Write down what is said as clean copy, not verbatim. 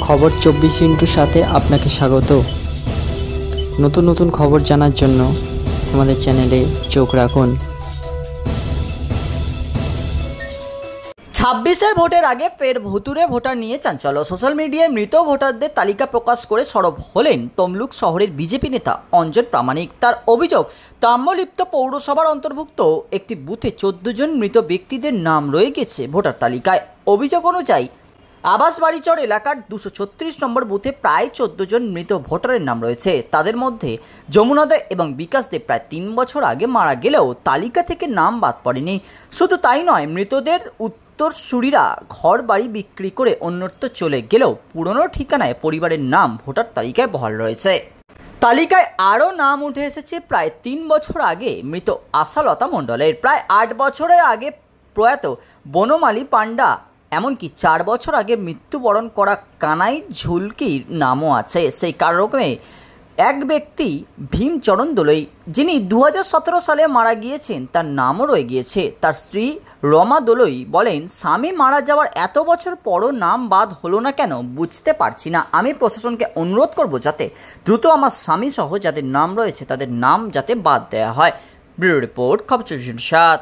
খবর 24 সাথে আপনাকে স্বাগত। নতুন নতুন খবর জানার জন্য আমাদের চ্যানেলে চোখ রাখুন। 26-এর ভোটের আগে ফের ভুতুড়ে ভোটার নিয়ে চাঞ্চল্য। সোশ্যাল মিডিয়ায় মৃত ভোটারদের তালিকা প্রকাশ করে সরব হলেন তমলুক শহরের বিজেপি নেতা অঞ্জন প্রামাণিক। তার অভিযোগ, তাম্রলিপ্ত পৌরসভার অন্তর্ভুক্ত একটি বুথে 14 জন মৃত ব্যক্তিদের নাম রয়ে গেছে ভোটার তালিকায়। অভিযোগ অনুযায়ী আবাস বাড়িচর এলাকার 236 নম্বর বুথে প্রায় 14 জন মৃত ভোটারের নাম রয়েছে। তাদের মধ্যে যমুনা দে এবং বিকাশ দে প্রায় 3 বছর আগে মারা গেলেও তালিকা থেকে নাম বাদ পড়েনি। শুধু তাই নয়, মৃতদের উত্তরসূরিরা ঘর বাড়ি বিক্রি করে অন্যত্র চলে গেলেও পুরনো ঠিকানায় পরিবারের নাম ভোটার তালিকায় বহাল রয়েছে। তালিকায় আরও নাম উঠে এসেছে প্রায় 3 বছর আগে মৃত আশালতা মণ্ডলের, প্রায় 8 বছরের আগে প্রয়াত বনমালী পান্ডা, এমনকি 4 বছর আগে মৃত্যুবরণ করা কানাই ঝুলকির নামও আছে। সেই কারণে এক ব্যক্তি ভীমচরণ দোলই, যিনি 2017 সালে মারা গিয়েছেন, তার নামও রয়ে গিয়েছে। তার স্ত্রী রমা দোলই বলেন, স্বামী মারা যাওয়ার এত বছর পরও নাম বাদ হলো না কেন বুঝতে পারছি না। আমি প্রশাসনকে অনুরোধ করব যাতে দ্রুত আমার স্বামী সহ যাদের নাম রয়েছে তাদের নাম যাতে বাদ দেওয়া হয়। ব্যুরো রিপোর্ট, খবর 24/7।